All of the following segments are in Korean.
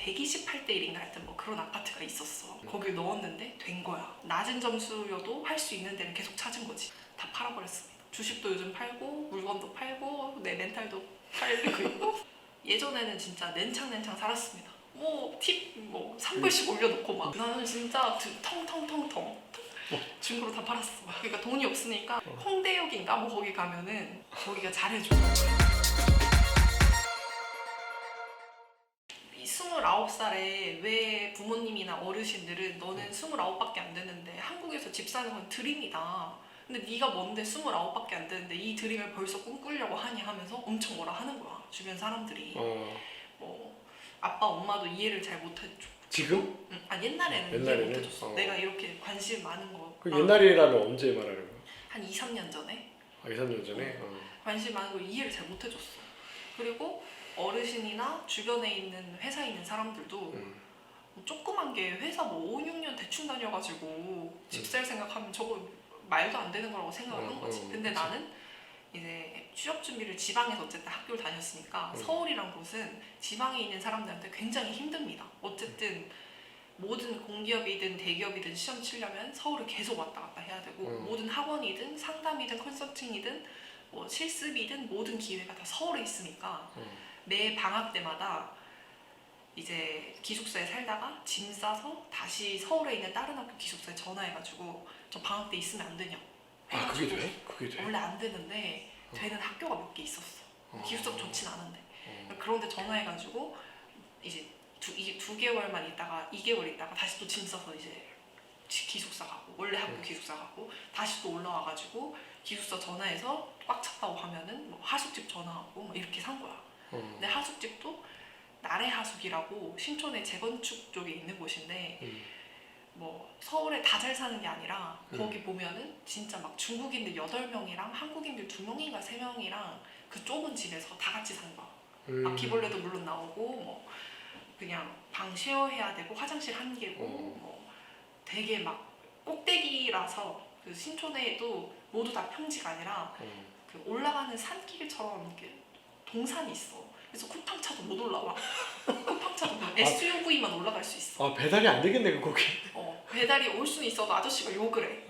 128대 1인가 하여튼 뭐 그런 아파트가 있었어. 거길 넣었는데 된 거야. 낮은 점수여도 할 수 있는 데는 계속 찾은 거지. 다 팔아버렸습니다. 주식도 요즘 팔고 물건도 팔고 내 멘탈도 팔리고 있고 예전에는 진짜 nen창 살았습니다. 뭐 팁 뭐 3불씩 올려놓고 막 나는 진짜 텅텅텅텅 중고로 다 팔았어. 그러니까 돈이 없으니까 홍대역인가 뭐 거기 가면은 거기가 잘해줘. 29살에 왜 부모님이나 어르신들은 너는 29밖에 안 되는데 한국에서 집 사는 건 드림이다. 근데 네가 뭔데 29밖에 안 되는데 이 드림을 벌써 꿈꾸려고 하냐 하면서 엄청 뭐라 하는 거야. 주변 사람들이. 뭐 아빠 엄마도 이해를 잘 못해줘. 지금? 응. 아 옛날에는 이해 못해줬어. 내가 이렇게 관심 많은 거. 그 옛날이라면 언제 말하는 거야? 한 2, 3년 전에. 아 2, 3년 전에? 관심 많은 걸 이해를 잘 못해줬어. 그리고 어르신이나 주변에 있는 회사에 있는 사람들도 뭐 조그만 게 회사 뭐 5, 6년 대충 다녀가지고 집 살 생각하면 저거 말도 안 되는 거라고 생각을 한 거지. 근데 그치. 나는 이제 취업 준비를 지방에서 어쨌든 학교를 다녔으니까 서울이란 곳은 지방에 있는 사람들한테 굉장히 힘듭니다. 어쨌든 모든 공기업이든 대기업이든 시험 치려면 서울을 계속 왔다 갔다 해야 되고 모든 학원이든 상담이든 컨설팅이든 뭐 실습이든 모든 기회가 다 서울에 있으니까 매 방학 때마다 이제 기숙사에 살다가 짐 싸서 다시 서울에 있는 다른 학교 기숙사에 전화해가지고 저 방학 때 있으면 안 되냐. 아 그게 돼? 그게 돼? 원래 안 되는데 되는 학교가 몇 개 있었어. 기숙사가 좋진 않은데. 그런데 전화해가지고 이제 이게 2개월만 있다가 2개월 있다가 다시 또 짐 싸서 이제 기숙사 가고 원래 학교 기숙사 가고 다시 또 올라와가지고 기숙사 전화해서 꽉 찼다고 하면은 뭐 하숙집 전화하고 뭐 이렇게 산 거야. 근데 하숙집도 나래 하숙이라고 신촌의 재건축 쪽에 있는 곳인데 뭐 서울에 다 잘 사는 게 아니라 거기 보면은 진짜 막 중국인들 8명이랑 한국인들 2명인가 3명이랑 그 좁은 집에서 다 같이 산 거야. 바퀴벌레도 물론 나오고 뭐 그냥 방 쉐어해야 되고 화장실 한 개고 뭐 되게 막 꼭대기라서 그 신촌에도 모두 다 평지가 아니라 그 올라가는 산길처럼 이렇게 동산이 있어. 그래서 쿠팡차도 못 올라와. 쿠팡차도 SUV만 올라갈 수 있어. 아 배달이 안 되겠네 거기. 배달이 올 수는 있어도 아저씨가 욕을 해.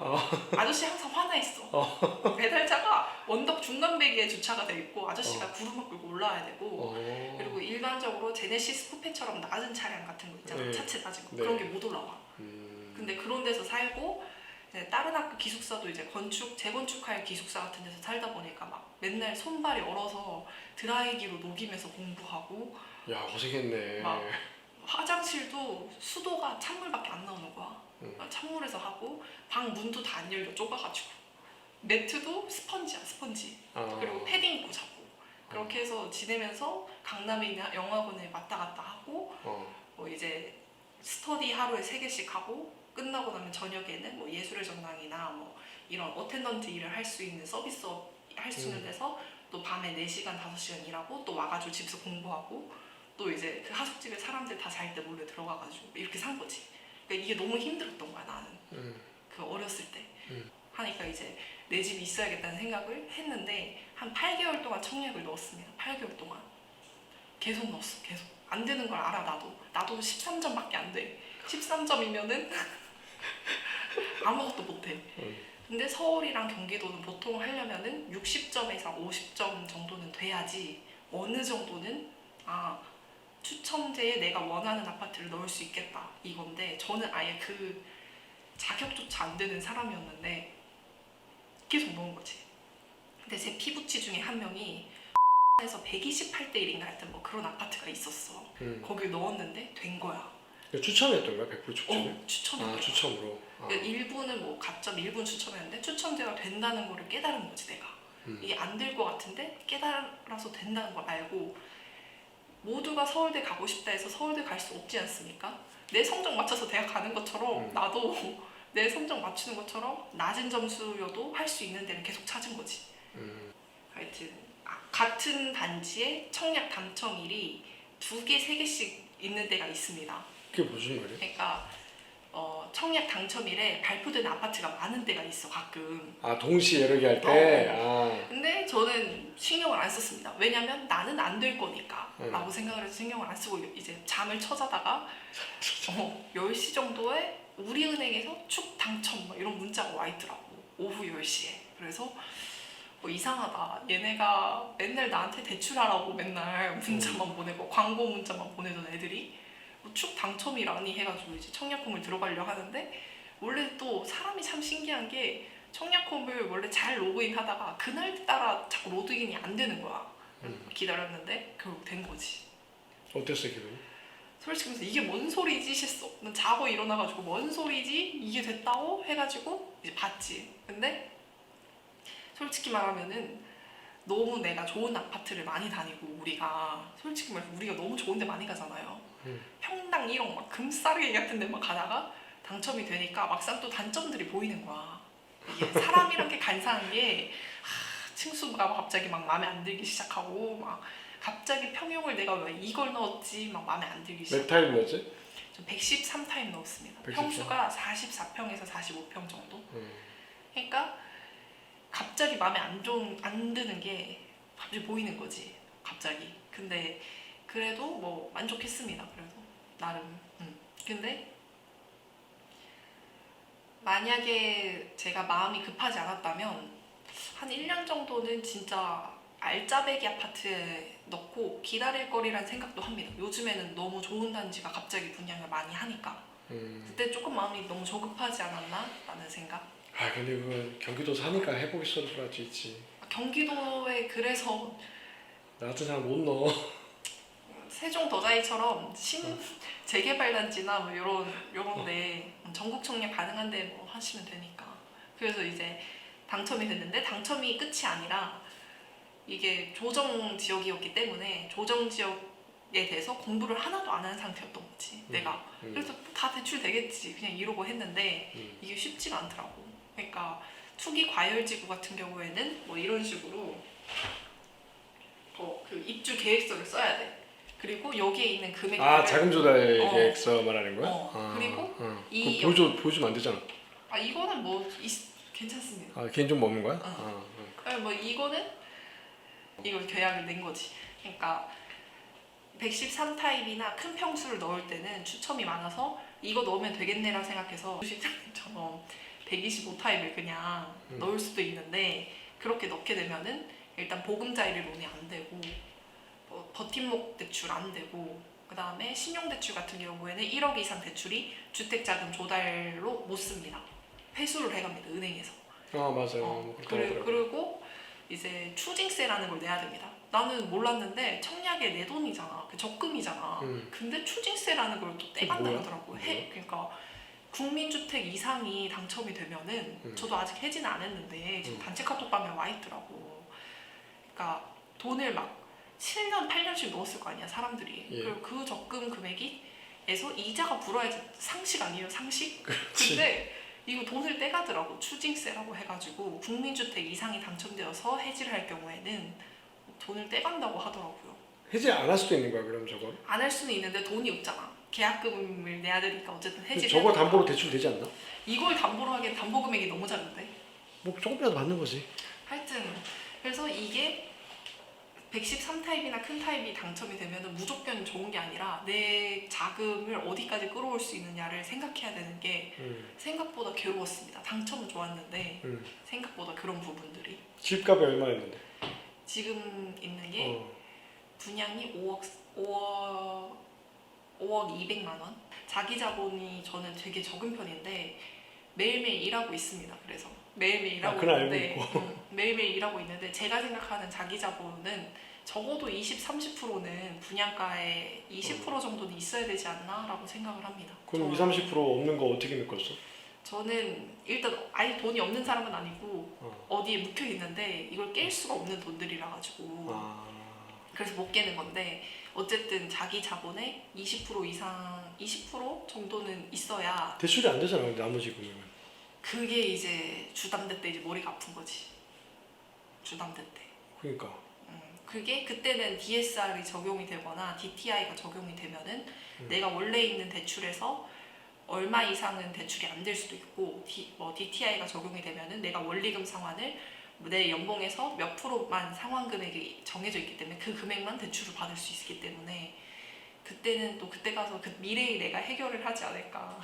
아저씨 항상 화나 있어. 배달차가 원덕 중간배기에 주차가 돼 있고 아저씨가 구르막 끌고 올라와야 되고 그리고 일반적으로 제네시스 쿠페처럼 낮은 차량 같은 거 있잖아. 차체 낮은 거. 그런 게 못 올라와. 근데 그런 데서 살고 다른 학교 기숙사도 이제 재건축할 기숙사 같은 데서 살다 보니까 막 맨날 손발이 얼어서 드라이기로 녹이면서 공부하고 야 고생했네. 막 화장실도 수도가 찬물밖에 안 나오는 거야. 찬물에서 하고 방 문도 다 안 열려 좁아가지고 매트도 스펀지야 스펀지. 그리고 패딩 입고 자고 그렇게 해서 지내면서 강남에 있는 영화관에 왔다 갔다 하고 뭐 이제 스터디 하루에 3개씩 하고 끝나고 나면 저녁에는 뭐 예술의 전당이나 뭐 이런 어텐던트 일을 할 수 있는 서비스업 할 수 있는 데서 또 밤에 4시간 5시간 일하고 또 와가지고 집에서 공부하고 또 이제 그 하숙집에 사람들 다 잘 때 몰래 들어가가지고 이렇게 산 거지. 그러니까 이게 너무 힘들었던 거야 나는. 그 어렸을 때 하니까 이제 내 집이 있어야겠다는 생각을 했는데 한 8개월 동안 청약을 넣었습니다. 8개월 동안 계속 넣었어. 계속 안 되는 걸 알아. 나도 13점밖에 안 돼. 13점이면은 아무것도 못해. 근데 서울이랑 경기도는 보통 하려면은 60점에서 50점 정도는 돼야지 어느 정도는 추첨제에 내가 원하는 아파트를 넣을 수 있겠다 이건데 저는 아예 그 자격조차 안 되는 사람이었는데 계속 넣은 거지. 근데 제 피부치 중에 한 명이 에서 128대 1인가 하여튼 뭐 그런 아파트가 있었어. 거길 넣었는데 된 거야. 추첨했던 거야? 100% 추첨해? 추첨했던 추첨으로. 그러니까 일부는 뭐 가점 일부는 추첨했는데 추첨제가 된다는 거를 깨달은 거지 내가. 이게 안 될 것 같은데 깨달아서 된다는 걸 알고 모두가 서울대 가고 싶다 해서 서울대 갈 수 없지 않습니까? 내 성적 맞춰서 대학 가는 것처럼 나도 내 성적 맞추는 것처럼 낮은 점수여도 할 수 있는 데는 계속 찾은 거지. 하여튼 같은 단지에 청약 당첨일이 2개, 3개씩 있는 데가 있습니다. 그게 무슨 말이야? 그러니까 청약 당첨일에 발표되는 아파트가 많은 때가 있어 가끔. 아 동시에 여러 개 할 때. 근데 저는 신경을 안 썼습니다. 왜냐면 나는 안 될 거니까 라고 생각을 해서 신경을 안 쓰고 이제 잠을 쳐자다가 10시 정도에 우리은행에서 축 당첨 막 이런 문자가 와 있더라고. 오후 10시에. 그래서 이상하다. 얘네가 맨날 나한테 대출하라고 맨날 문자만 보내고 광고 문자만 보내던 애들이 축 당첨이라니 해가지고 이제 청약홈을 들어가려 하는데, 원래 또 사람이 참 신기한 게 청약홈을 원래 잘 로그인 하다가 그날따라 자꾸 로그인이 안 되는 거야. 기다렸는데 결국 된 거지. 어땠어요 기분이? 솔직히 말해서 이게 뭔 소리지 싶어. 난 자고 일어나가지고 뭔 소리지? 이게 됐다고? 해가지고 이제 봤지. 근데 솔직히 말하면은 너무 내가 좋은 아파트를 많이 다니고, 우리가 솔직히 말해서 우리가 너무 좋은 데 많이 가잖아요. 평당 1억 막 금싸르기 같은 데만 가다가 당첨이 되니까 막상 또 단점들이 보이는 거야. 이게 사람이란 게 간사한 게 층수가 갑자기 막 마음에 안 들기 시작하고, 막 갑자기 평형을 내가 왜 이걸 넣었지 막 마음에 안 들기 시작하고. 몇 타입이었지? 저 113타입 넣었습니다. 113? 평수가 44평에서 45평 정도. 그러니까 갑자기 마음에 안 드는 게 갑자기 보이는 거지. 갑자기. 근데 그래도 뭐 만족했습니다. 그래도 나름. 근데 만약에 제가 마음이 급하지 않았다면 한 1년 정도는 진짜 알짜배기 아파트에 넣고 기다릴 거리란 생각도 합니다. 요즘에는 너무 좋은 단지가 갑자기 분양을 많이 하니까. 그때 조금 마음이 너무 조급하지 않았나? 라는 생각. 근데 그건 경기도 사니까 해보겠어도 할수 있지. 경기도에 그래서 나 같은 사람 못 넣어. 세종 더자이처럼 재개발 단지나 뭐 요런데 전국 청약 가능한데 뭐 하시면 되니까. 그래서 이제 당첨이 됐는데, 당첨이 끝이 아니라 이게 조정 지역이었기 때문에 조정 지역에 대해서 공부를 하나도 안 한 상태였던 거지 내가. 그래서 다 대출 되겠지 그냥 이러고 했는데 이게 쉽지가 않더라고. 그러니까 투기 과열지구 같은 경우에는 뭐 이런 식으로 그 입주 계획서를 써야 돼. 그리고 여기에 있는 금액을 자금 조달 계획서 말하는 거야? 그리고 이 보여주면 안 되잖아. 이거는 뭐 괜찮습니다. 개인정보 없는 거야? 뭐 이거는 이걸 계약을 낸 거지. 그러니까 113타입이나 큰 평수를 넣을 때는 추첨이 많아서 이거 넣으면 되겠네라고 생각해서 실장님처럼 125타입을 그냥 넣을 수도 있는데, 그렇게 넣게 되면은 일단 보금자리 론이 안 되고 버팀목 대출 안 되고, 그 다음에 신용대출 같은 경우에는 1억 이상 대출이 주택자금 조달로 못 씁니다. 회수를 해갑니다 은행에서. 맞아요. 그리고 이제 추징세라는 걸 내야 됩니다. 나는 몰랐는데 청약에 내 돈이잖아. 그 적금이잖아. 근데 추징세라는 걸 또 떼간다 그러더라고. 그러니까 국민주택 이상이 당첨이 되면은 저도 아직 해지는 안 했는데 지금 단체 카톡방에 와 있더라고. 그러니까 돈을 막 7년, 8년씩 넣었을 거 아니야 사람들이. 그리고 그 적금 금액에서 이자가 불어야지. 상식 아니에요 상식? 근데 이거 돈을 떼가더라고. 추징세라고 해가지고 국민주택 이상이 당첨되어서 해지를 할 경우에는 돈을 떼간다고 하더라고요. 해지 안 할 수도 있는 거야 그럼 저거? 안 할 수는 있는데 돈이 없잖아. 계약금을 내야 되니까 어쨌든 해지를 저거 담보로 대출 되지 않나? 이걸 담보로 하기엔 담보 금액이 너무 작은데? 뭐 조금이라도 받는 거지. 하여튼 그래서 이게 113타입이나 큰 타입이 당첨이 되면 무조건 좋은 게 아니라 내 자금을 어디까지 끌어올 수 있느냐를 생각해야 되는 게 생각보다 괴로웠습니다. 당첨은 좋았는데 생각보다 그런 부분들이. 집값이 얼마 했는데? 지금 있는 게 분양이 5억 200만 원. 자기 자본이 저는 되게 적은 편인데 매일매일 일하고 있습니다. 그래서 매일매일 일하고 있는데 매일매일 일하고 있는데 제가 생각하는 자기 자본은 적어도 20-30%는 분양가의 20% 정도는 있어야 되지 않나 라고 생각을 합니다. 그럼 20-30% 없는 거 어떻게 메꿨어? 저는 일단 아예 돈이 없는 사람은 아니고 어디에 묵혀 있는데 이걸 깰 수가 없는 돈들이라 가지고 그래서 못 깨는 건데, 어쨌든 자기 자본의 20% 이상 20% 정도는 있어야. 대출이 안 되잖아 나머지 금액은. 그게 이제 주담대 때 이제 머리가 아픈 거지. 주담대 때. 그러니까. 그게 그때는 DSR이 적용이 되거나 DTI가 적용이 되면은 내가 원래 있는 대출에서 얼마 이상은 대출이 안 될 수도 있고 DTI가 적용이 되면은 내가 원리금 상환을 내 연봉에서 몇 프로만 상환 금액이 정해져 있기 때문에 그 금액만 대출을 받을 수 있기 때문에 그때는 또 그때 가서 그 미래에 내가 해결을 하지 않을까.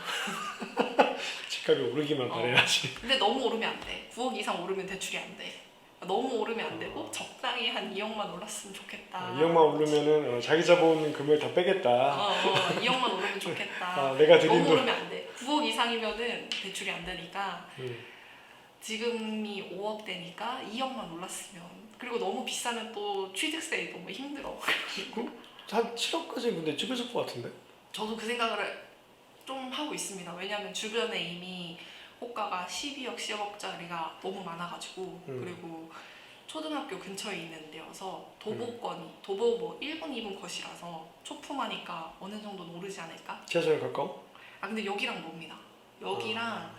집값이 오르기만 바래야지. 근데 너무 오르면 안 돼. 9억 이상 오르면 대출이 안 돼. 너무 오르면 안 되고 적당히 한 2억만 올랐으면 좋겠다. 2억만 오르면은 자기 자본 금액 다 빼겠다. 2억만 오르면 좋겠다. 내가 드린 너무 돈. 오르면 안 돼. 9억 이상이면은 대출이 안 되니까 지금이 5억 되니까 2억만 올랐으면. 그리고 너무 비싸면 또 취득세 너무 힘들어. 한 7억까지 근데 찍으실 것 같은데? 저도 그 생각을 좀 하고 있습니다. 왜냐하면 주변에 이미 호가가 12억, 10억짜리가 너무 많아가지고 그리고 초등학교 근처에 있는 데여서 도보권이 도보 뭐 1분, 2분 컷이라서 초품하니까 어느 정도는 오르지 않을까? 지하철 가까워? 아 근데 여기랑 멉니다. 여기랑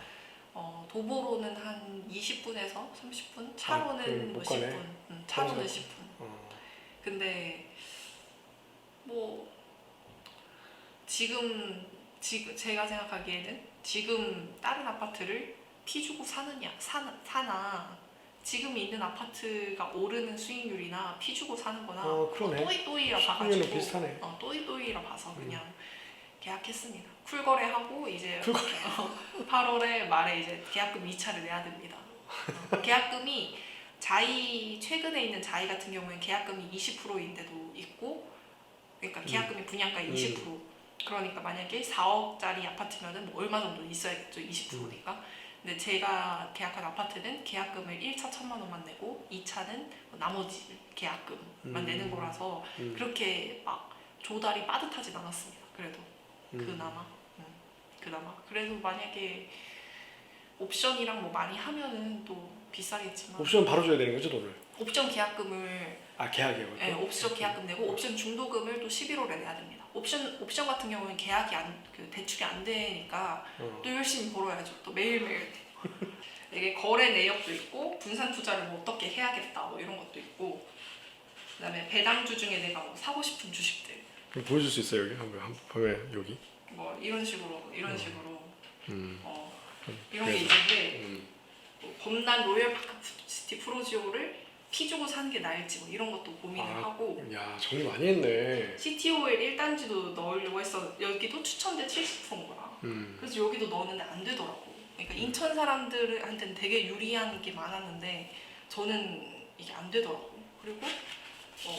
도보로는 한 20분에서 30분? 차로는 못 뭐 가네. 10분. 차로는 10분. 근데 뭐 지금 제가 생각하기에는 지금 다른 아파트를 피 주고 사나 지금 있는 아파트가 오르는 수익률이나 피 주고 사는 거나 그러네. 또이또이라 수익률은 봐가지고 비슷하네. 또이또이라 봐서 그냥 계약했습니다. 쿨거래하고 이제 쿨거래. 8월에 말에 이제 계약금 2차를 내야 됩니다. 계약금이 최근에 있는 자이 같은 경우에는 계약금이 20%인 데도 있고 그러니까 계약금이 분양가의 20% 그러니까 만약에 4억짜리 아파트면은 뭐 얼마 정도 있어야겠죠. 20%니까. 근데 제가 계약한 아파트는 계약금을 1차 1,000만 원만 내고 2차는 나머지 계약금만 내는 거라서 그렇게 막 조달이 빠듯하진 않았습니다. 그래도 그나마 그래도 만약에 옵션이랑 뭐 많이 하면은 또 비싸겠지만 옵션 바로 줘야 되는 거죠, 돈을? 옵션 계약금을 계약이요? 네, 옵션 계약금 내고 옵션 중도금을 또 11월에 내야 됩니다. 옵션 같은 경우는 계약이 대출이 안 되니까 또 열심히 벌어야죠. 또 매일매일 이게 거래 내역도 있고 분산 투자를 뭐 어떻게 해야겠다 뭐 이런 것도 있고 그다음에 배당주 중에 내가 뭐 사고 싶은 주식들 그럼 보여줄 수 있어요 여기? 한번 보면 여기? 뭐 이런 식으로 이런 게 네. 있는데 뭐 범단 로열파크 시티 프로지오를 피 주고 사는 게 나을지 뭐 이런 것도 고민을 하고 야 정리 많이 했네. CTOL 1단지도 넣으려고 했어. 여기도 추천제 70%인 거야. 그래서 여기도 넣었는데 안 되더라고. 그러니까 인천 사람들한테는 되게 유리한 게 많았는데 저는 이게 안 되더라고. 그리고 뭐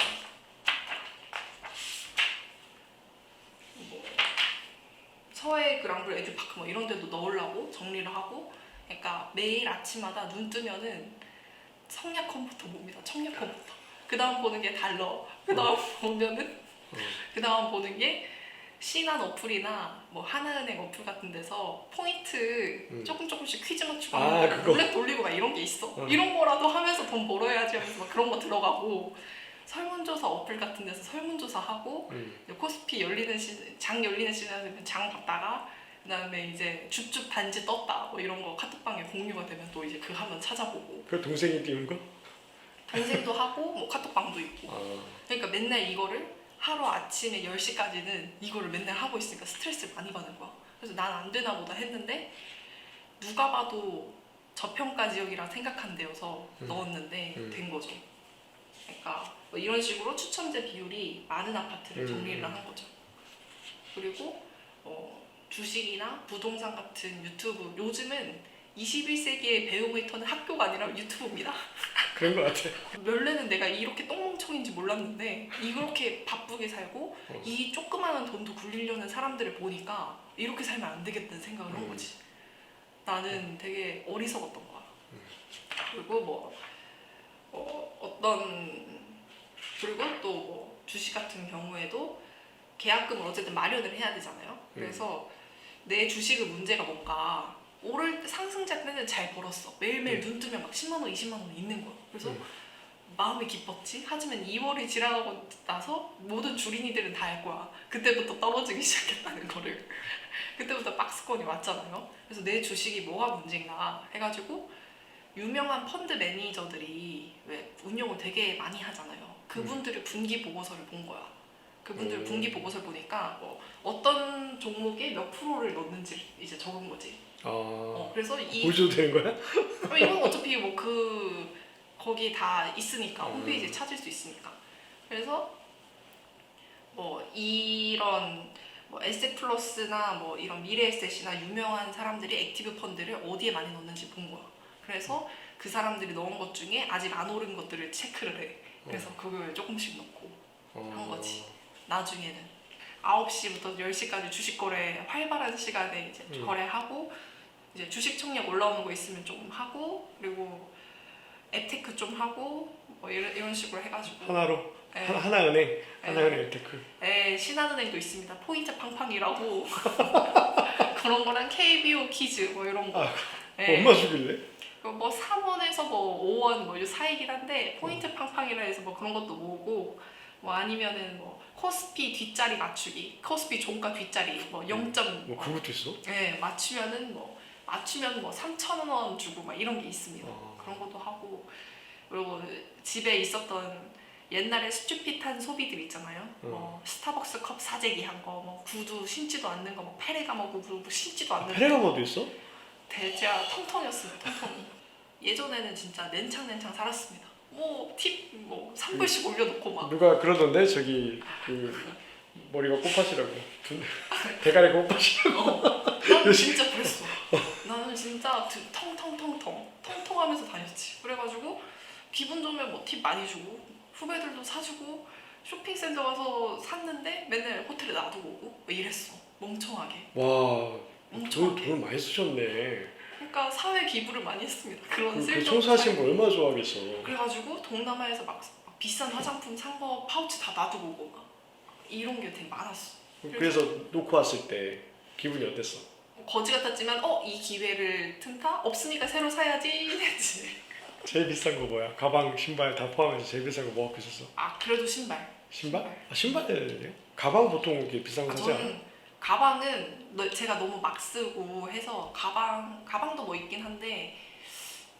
서해 그랑블 에듀파크 뭐 이런 데도 넣으려고 정리를 하고 그러니까 매일 아침마다 눈 뜨면은 청약 컴퓨터 봅니다. 청약 컴퓨터. 그 다음 보는 게 달러. 그 다음 보면은 그 다음 보는 게 신한 어플이나 뭐 하나은행 어플 같은 데서 포인트 조금씩 퀴즈 맞추고 룰렛 돌리고 막 이런 게 있어. 이런 거라도 하면서 돈 벌어야지 하면서 막 그런 거 들어가고 설문조사 어플 같은 데서 설문조사하고 코스피 장 열리는 시간에 되면 장 봤다가 그다음에 이제 줍줍 단지 떴다 뭐 이런 거 카톡방에 공유가 되면 또 이제 그 하면 찾아보고 그 동생이 띄운 거? 동생도 하고 뭐 카톡방도 있고 그러니까 맨날 이거를 하루 아침에 10시까지는 이거를 맨날 하고 있으니까 스트레스를 많이 받는 거야. 그래서 난 안 되나 보다 했는데 누가 봐도 저평가 지역이라 생각한 데여서 넣었는데 된 거죠. 그러니까 뭐 이런 식으로 추첨제 비율이 많은 아파트를 정리를 한 거죠. 그리고 주식이나 부동산 같은 유튜브 요즘은 21세기의 배우메이터는 학교가 아니라 유튜브입니다. 그런 거 같아. 원래는 내가 이렇게 똥멍청인지 몰랐는데 이렇게 바쁘게 살고 이 조그마한 돈도 굴리려는 사람들을 보니까 이렇게 살면 안 되겠다는 생각을 한 거지. 나는 되게 어리석었던 거야. 그리고 그리고 또 뭐 주식 같은 경우에도 계약금을 어쨌든 마련을 해야 되잖아요. 그래서 내 주식의 문제가 뭔가 상승자 때는 잘 벌었어. 매일매일 눈 뜨면 막 10만 원, 20만 원 있는 거야. 그래서 마음이 기뻤지. 하지만 2월이 지나가고 나서 모든 주린이들은 다 알 거야. 그때부터 떨어지기 시작했다는 거를. 그때부터 박스권이 왔잖아요. 그래서 내 주식이 뭐가 문제인가 해가지고 유명한 펀드 매니저들이 왜 운용을 되게 많이 하잖아요. 그분들의 분기 보고서를 본 거야. 그분들 분기 보고서를 보니까 뭐 어떤 종목에 몇 프로를 넣는지 이제 적은 거지. 그래서 보여줘도 되는 거야? 이건 어차피 뭐 거기 다 있으니까 홈페이지에 음. 찾을 수 있으니까. 그래서 뭐 이런 뭐 에셋플러스나 뭐 이런 미래에셋이나 유명한 사람들이 액티브 펀드를 어디에 많이 넣는지 본 거야. 그래서 그 사람들이 넣은 것 중에 아직 안 오른 것들을 체크를 해. 그래서 그걸 조금씩 넣고 한 거지. 나중에는 9시부터 10시까지 주식 거래 활발한 시간에 이제 거래하고 이제 주식 청약 올라오는 거 있으면 좀 하고 그리고 앱테크 좀 하고 뭐 이런 식으로 해가지고 하나로? 네. 하나은행? 하나은행 앱테크. 네, 신한은행도 있습니다. 포인트 팡팡이라고 그런 거랑 KBO 키즈 뭐 이런 거. 네. 얼마 주길래? 뭐 3원에서 뭐 5원 뭐 사이긴 한데 포인트 팡팡이라 해서 뭐 그런 것도 모으고 뭐 아니면은 뭐 코스피 뒷자리 맞추기, 코스피 종가 뒷자리 뭐 0. 뭐 그것도 있어? 네, 맞추면 뭐 3,000원 주고 막 이런 게 있습니다. 그런 것도 하고 그리고 집에 있었던 옛날에 스튜핏한 소비들 있잖아요. 뭐 스타벅스 컵 사재기 한 거, 뭐 구두 신지도 않는 거, 뭐 페레가모 구두 신지도 않는 거. 페레가모도 있어? 대체가 통통이었습니다. 통통이. 예전에는 진짜 냉창 살았습니다. 뭐 팁 뭐 3불씩 올려놓고 막. 누가 그러던데 저기 그 머리가 꽃밭이라고 대가리가 꽃밭이라고. 나는 진짜 그랬어. 나는 진짜 통통하면서 다녔지. 그래가지고 기분 좋으면 뭐 팁 많이 주고 후배들도 사주고 쇼핑센터 가서 샀는데 맨날 호텔에 놔두고 오고 뭐 이랬어. 멍청하게. 와, 멍청하게. 돈 많이 쓰셨네. 그러니까 사회 기부를 많이 했습니다. 그런 그 쓸데없는 청소하신 사회 거 얼마나 좋아하겠어. 그래가지고 동남아에서 막 비싼 화장품 산 거 파우치 다 놔두고 오고 막 이런 게 되게 많았어. 그래서 놓고 왔을 때 기분이 어땠어? 거지 같았지만 이 기회를 틈타? 없으니까 새로 사야지 했지. 제일 비싼 거 뭐야? 가방, 신발 다 포함해서 제일 비싼 거 뭐 갖고 있었어? 그래도 신발. 신발? 신발이요? 가방 보통 이렇게 비싼 거 사지 않아? 저는 가방은 제가 너무 막 쓰고 해서 가방도 뭐 있긴 한데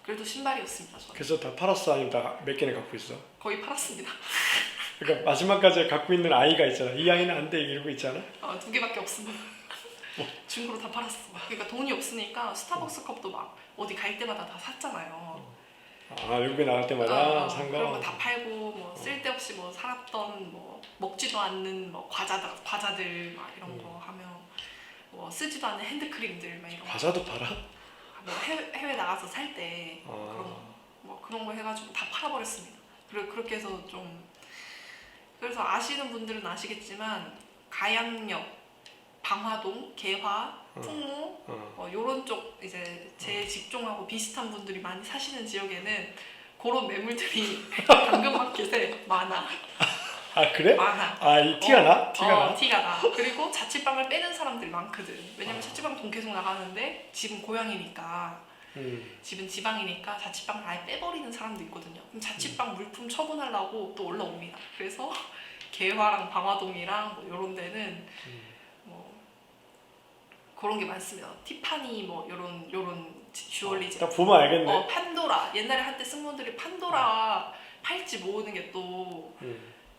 그래도 신발이었습니다. 저는 그래서 다 팔았어? 아니면 다 몇 개나 갖고 있어? 거의 팔았습니다. 그러니까 마지막까지 갖고 있는 아이가 있잖아. 이 아이는 안 돼 이러고 있잖아. 2개밖에 없습니다. 중고로 다 팔았어. 그러니까 돈이 없으니까 스타벅스 컵도 막 어디 갈 때마다 다 샀잖아요. 외국에 나갈 때마다 산 거? 그런 거 다 팔고 뭐 쓸데없이 뭐 살았던 뭐 먹지도 않는 뭐 과자들 막 이런 거 하면 뭐 쓰지도 않는 핸드크림들 막 이런 과자도 팔아? 뭐 해외 나가서 살 때 그런 거 해가지고 다 팔아버렸습니다. 그리고 그렇게 해서 좀 그래서 아시는 분들은 아시겠지만 가양역, 방화동, 개화, 풍무 요런 쪽 이제 제 직종하고 비슷한 분들이 많이 사시는 지역에는 그런 매물들이 당근마켓에 많아. 그래? 많아. 이 티가 나? 티가 나. 그리고 자취방을 빼는 사람들이 많거든. 왜냐면 자취방 돈 계속 나가는데 집은 고향이니까 집은 지방이니까 자취방을 아예 빼버리는 사람도 있거든요. 그럼 자취방 물품 처분하려고 또 올라옵니다. 그래서 개화랑 방화동이랑 뭐 요런 데는 뭐 그런 게 많습니다. 티파니 뭐 요런 주얼리지. 딱 보면 알겠네. 판도라. 옛날에 한때 승무원들이 판도라 팔찌 모으는 게 또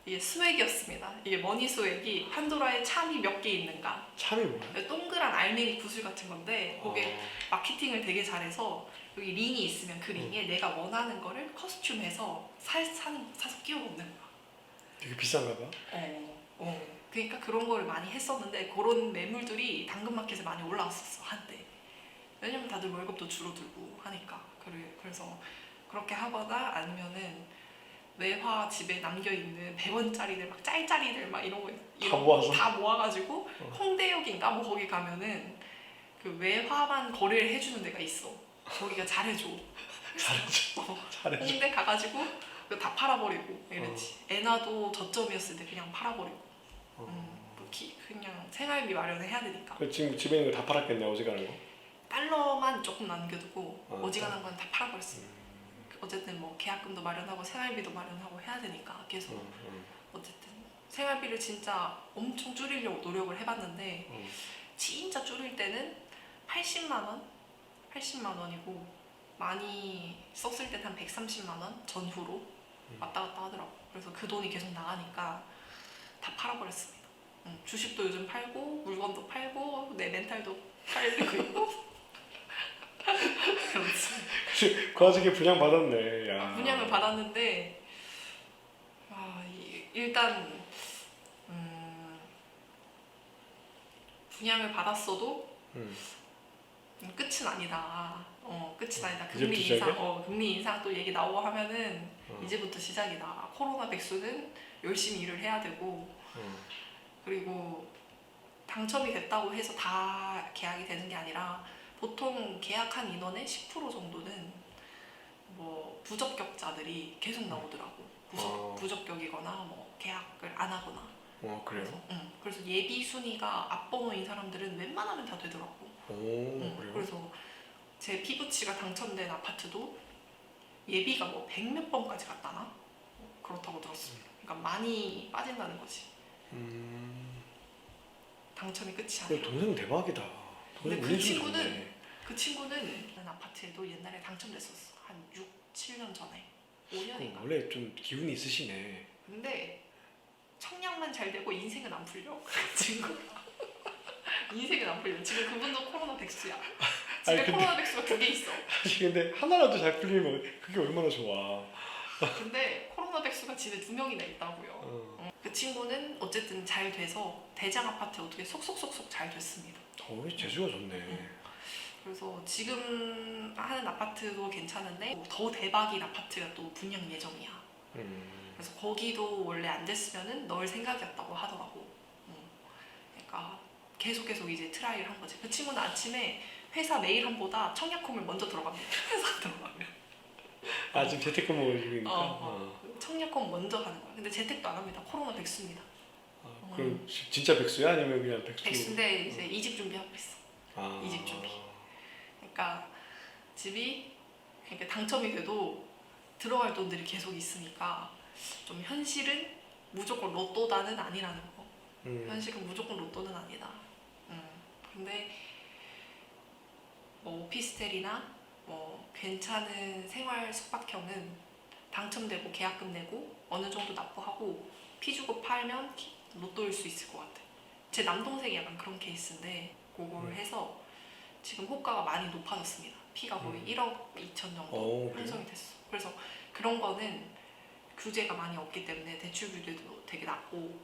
이게 수액이었습니다. 이게 머니 수액이 판도라에 참이 몇 개 있는가. 참이 뭐야? 동그란 알맹이 구슬 같은 건데 거기에 마케팅을 되게 잘해서 여기 링이 있으면 그 링에 내가 원하는 거를 커스튬해서 사서 끼워 놓는 거야. 되게 비싼가 봐. 그러니까 그런 거를 많이 했었는데 그런 매물들이 당근마켓에 많이 올라왔었어 한때. 왜냐면 다들 월급도 줄어들고 하니까. 그래서 그렇게 하거나 아니면은 외화 집에 남겨있는 100원짜리들 막 짤짜리들 막 이런 거 다 모아가지고 홍대역인가 뭐 거기 가면은 그 외화만 거래를 해주는 데가 있어. 거기가 잘해줘. 잘해줘. 홍대 가가지고 그거 다 팔아버리고 이랬지. 애나도 저점이었을 때 그냥 팔아버리고. 그냥 생활비 마련을 해야 되니까. 지금 집에 있는 거 다 팔았겠네 어지간한 거. 달러만 조금 남겨두고 어지간한 건 다 팔아버렸습니다. 어쨌든 뭐 계약금도 마련하고 생활비도 마련하고 해야 되니까 계속 어쨌든 생활비를 진짜 엄청 줄이려고 노력을 해봤는데 진짜 줄일 때는 80만 원이고 많이 썼을 때는 한 130만 원 전후로 왔다 갔다 하더라고. 그래서 그 돈이 계속 나가니까 다 팔아버렸습니다. 주식도 요즘 팔고 물건도 팔고 내 멘탈도 팔리고 있고. 그렇지. 그 와중에 분양 받았네. 야. 분양을 받았는데 일단 분양을 받았어도 끝은 아니다. 끝은 아니다. 금리 인상, 금리 인상 또 얘기 나오고 하면은 이제부터 시작이다. 코로나 백수는 열심히 일을 해야 되고 그리고 당첨이 됐다고 해서 다 계약이 되는 게 아니라 보통 계약한 인원의 10% 정도는 뭐 부적격자들이 계속 나오더라고. 부적격이거나 뭐 계약을 안 하거나. 그래요? 그래서 예비 순위가 앞번호인 사람들은 웬만하면 다 되더라고. 그래요? 그래서 제 피부치가 당첨된 아파트도 예비가 뭐 100몇 번까지 갔다나? 그렇다고 들었습니다. 그러니까 많이 빠진다는 거지. 당첨이 끝이 아니라. 동생 대박이다. 근데 그 친구는 아파트에도 옛날에 당첨됐었어. 한 6, 7년 전에. 5년인가. 원래 좀 기운이 있으시네. 근데 청약만 잘 되고 인생은 안 풀려. 그 친구가. 인생은 안 풀려. 지금 그분도 코로나 백수야. 집에 근데, 코로나 백수가 2개 있어. 근데 하나라도 잘 풀리면 그게 얼마나 좋아. 근데 코로나 백수가 집에 2명이나 있다고요. 그 친구는 어쨌든 잘 돼서 대장 아파트에 어떻게 속속속속 잘 됐습니다. 재주가 좋네. 그래서 지금 하는 아파트도 괜찮은데 더 대박인 아파트가 또 분양 예정이야. 그래서 거기도 원래 안 됐으면은 넣을 생각이었다고 하더라고. 그러니까 계속 이제 트라이를 한 거지. 그 친구는 아침에 회사 메일함보다 청약홈을 먼저 들어갑니다. 회사 들어가면. 지금 재택근무 중이니까. 청약홈 먼저 가는 거야. 근데 재택도 안 합니다. 코로나 백수입니다. 그럼 진짜 백수야? 아니면 그냥 백수? 백수인데 이제 이직 준비하고 있어. 이직 준비. 그러니까 집이 그러니까 당첨이 돼도 들어갈 돈들이 계속 있으니까 좀 현실은 무조건 로또다는 아니라는 거. 현실은 무조건 로또는 아니다. 근데 뭐 오피스텔이나 뭐 괜찮은 생활 숙박형은 당첨되고 계약금 내고 어느 정도 납부하고 피 주고 팔면 로또일 수 있을 것 같아. 제 남동생이 약간 그런 케이스인데 그걸 해서 지금 호가가 많이 높아졌습니다. 피가 거의 1억 2천 정도 형성이 됐어. 그래서 그런 거는 규제가 많이 없기 때문에 대출 규제도 되게 낮고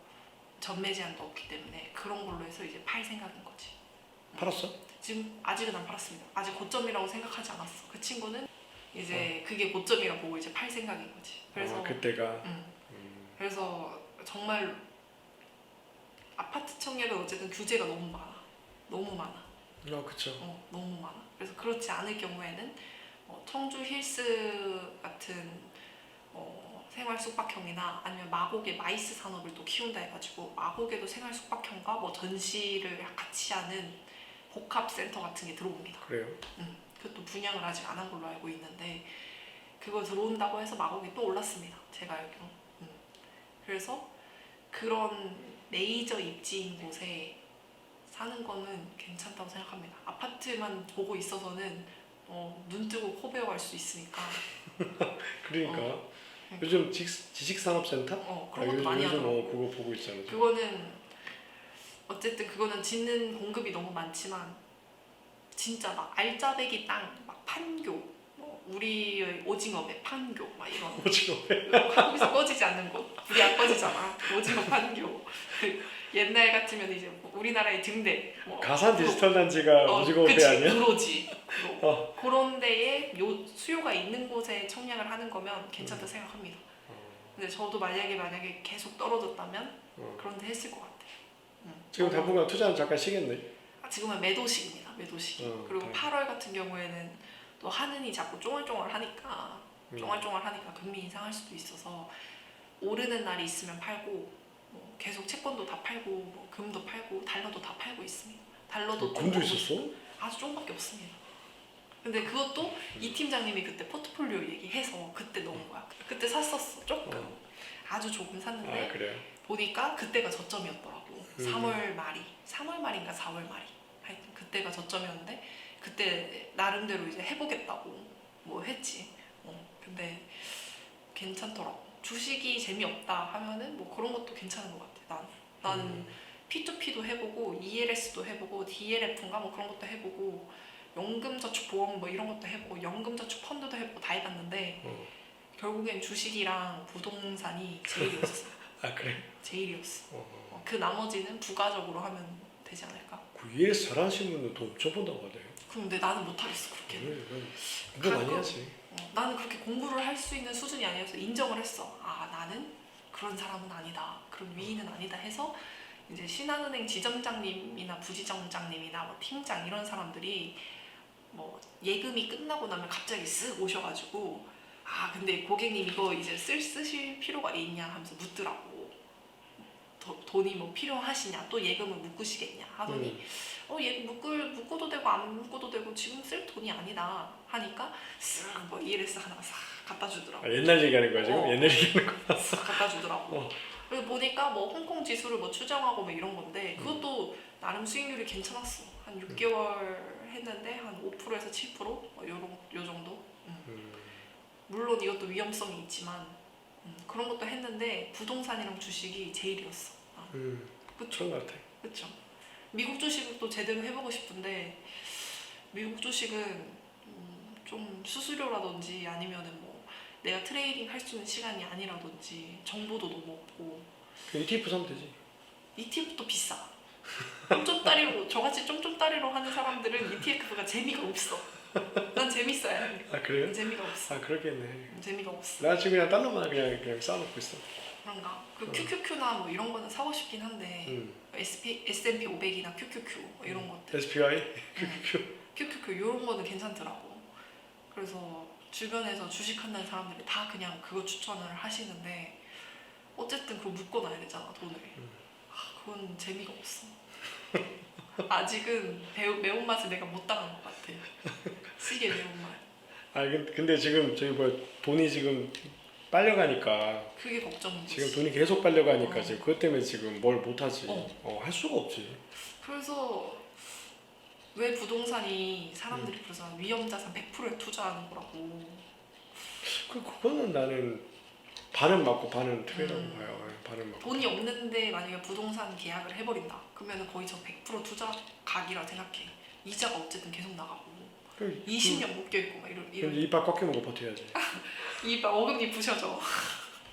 전매 제한도 없기 때문에 그런 걸로 해서 이제 팔 생각인 거지. 팔았어? 지금 아직은 안 팔았습니다. 아직 고점이라고 생각하지 않았어. 그 친구는 이제 그게 고점이라 보고 이제 팔 생각인 거지. 그래서 그때가. 그래서 정말 아파트 청약은 어쨌든 규제가 너무 많아. 너무 많아. 그쵸. 너무 많아. 그래서 그렇지 않을 경우에는 청주 힐스 같은 생활 숙박형이나 아니면 마곡의 마이스 산업을 또 키운다 해가지고 마곡에도 생활 숙박형과 뭐 전시를 같이 하는 복합센터 같은 게 들어옵니다. 그래요? 그것도 분양을 아직 안 한 걸로 알고 있는데 그거 들어온다고 해서 마곡이 또 올랐습니다. 제가 알기로. 그래서 그런 메이저 입지인 곳에 사는 거는 괜찮다고 생각합니다. 아파트만 보고 있어서는 눈 뜨고 코 베어 갈 수 있으니까. 그러니까 요즘 지식산업센터? 그런 것도 많이 하더라고. 그거 보고 있잖아. 그거는 어쨌든 그거는 짓는 공급이 너무 많지만 진짜 막 알짜배기 땅, 막 판교, 우리의 오징어배 판교 막 이런. 오징어배? 거기서 꺼지지 않는 곳, 불이 안 꺼지잖아. 오징어 판교. 옛날 같으면 이제 우리나라의 등대. 가산 디지털 단지가 오징어배 아니야? 구로지. 그런 데에 수요가 있는 곳에 청약을 하는 거면 괜찮다 생각합니다. 근데 저도 만약에 계속 떨어졌다면 그런 데 했을 것 같아요. 지금 당분간 투자는 잠깐 쉬겠네. 지금은 매도식입니다. 매도식. 그리고 8월 같은 경우에는 또 하느니 자꾸 쫑알쫑알하니까 금리 인상할 수도 있어서 오르는 날이 있으면 팔고 계속 채권도 다 팔고 금도 팔고 달러도 다 팔고 있습니다. 달러도 금도 있었어? 아주 조금밖에 없습니다. 근데 그것도 이 팀장님이 그때 포트폴리오 얘기해서 그때 넣은 거야. 그때 샀었어 조금. 아주 조금 샀는데 그래요? 보니까 그때가 저점이었더라고. 3월 말인가 4월 말이. 하여튼 그때가 저점이었는데 그때 나름대로 이제 해보겠다고 뭐 했지. 근데 괜찮더라고. 주식이 재미없다 하면은 뭐 그런 것도 괜찮은 것 같아. 나는 P2P도 해보고 ELS도 해보고 DLF인가 뭐 그런 것도 해보고 연금저축보험 뭐 이런 것도 해보고 연금저축 펀드도 해보고 다 해봤는데 결국엔 주식이랑 부동산이 제일이었어. 아 그래? 제일이었어. 그 나머지는 부가적으로 하면 되지 않을까? 그 ES 잘하시는 분은 돈 엄청 번다고 하네요. 근데 나는 못하겠어 그렇게는. 그거 많이 하지. 나는 그렇게 공부를 할 수 있는 수준이 아니어서 인정을 했어. 아 나는 그런 사람은 아니다. 그런 위인은 아니다 해서 이제 신한은행 지점장님이나 부지점장님이나 뭐 팀장 이런 사람들이 뭐 예금이 끝나고 나면 갑자기 쓱 오셔가지고 아 근데 고객님 이거 이제 쓰실 필요가 있냐 하면서 묻더라고. 돈이 뭐 필요하시냐 또 예금을 묶으시겠냐 하더니 예금 묶어도 되고 안 묶어도 되고 지금 쓸 돈이 아니다 하니까 쓱 뭐 ELS 하나 싹 갖다 주더라고. 아, 옛날 얘기하는 거야 지금? 옛날 얘기하는 거야? 싹 갖다 주더라고. 그래서 보니까 뭐 홍콩 지수를 뭐 추정하고 뭐 이런 건데 그것도 나름 수익률이 괜찮았어. 한 6개월 했는데 한 5%에서 7% 뭐 요 정도. 물론 이것도 위험성이 있지만 그런 것도 했는데 부동산이랑 주식이 제일이었어. 그쵸? 그런 것 같아. 그쵸? 미국 주식도 제대로 해보고 싶은데 미국 주식은 좀 수수료라든지 아니면은 뭐 내가 트레이딩 할 수 있는 시간이 아니라든지 정보도 너무 없고 그 ETF 사면 되지. ETF도 비싸. 쫌쫌따리로 저같이 쫌쫌따리로 하는 사람들은 ETF가 재미가 없어. 난 재밌어야 해. 아 그래요? 재미가 없어. 아 그러겠네. 재미가 없어. 나 지금 그냥 딴 놈만 그냥 쌓아놓고 있어. 그런가? 그 QQQ나 뭐 이런 거는 사고 싶긴 한데 S&P 500이나 QQQ 뭐 이런 것들 SPY? QQQ? QQQ 이런 거는 괜찮더라고. 그래서 주변에서 주식한다는 사람들이 다 그냥 그거 추천을 하시는데 어쨌든 그거 묶어놔야 되잖아 돈을. 그건 재미가 없어. 아직은 매운맛을 내가 못 당한 것 같아. 시계 매운맛. 아 근데 지금 저기 뭐 돈이 지금 빨려가니까 그게 걱정인 거지. 지금 돈이 계속 빨려가니까 지금 그것 때문에 지금 뭘 못하지. 할 수가 없지. 그래서 왜 부동산이 사람들이 그러잖아. 위험자산 100%에 투자하는 거라고. 그거는 나는 반은 맞고 반은 틀리다고 봐요. 반은 맞고. 돈이 없는데 만약에 부동산 계약을 해버린다. 그러면 거의 저 100% 투자 각이라 생각해. 이자가 어쨌든 계속 나가고 20년 묶여있고 막 이런 이빨 꺾이는 거 버텨야지. 이 어금니 부셔져.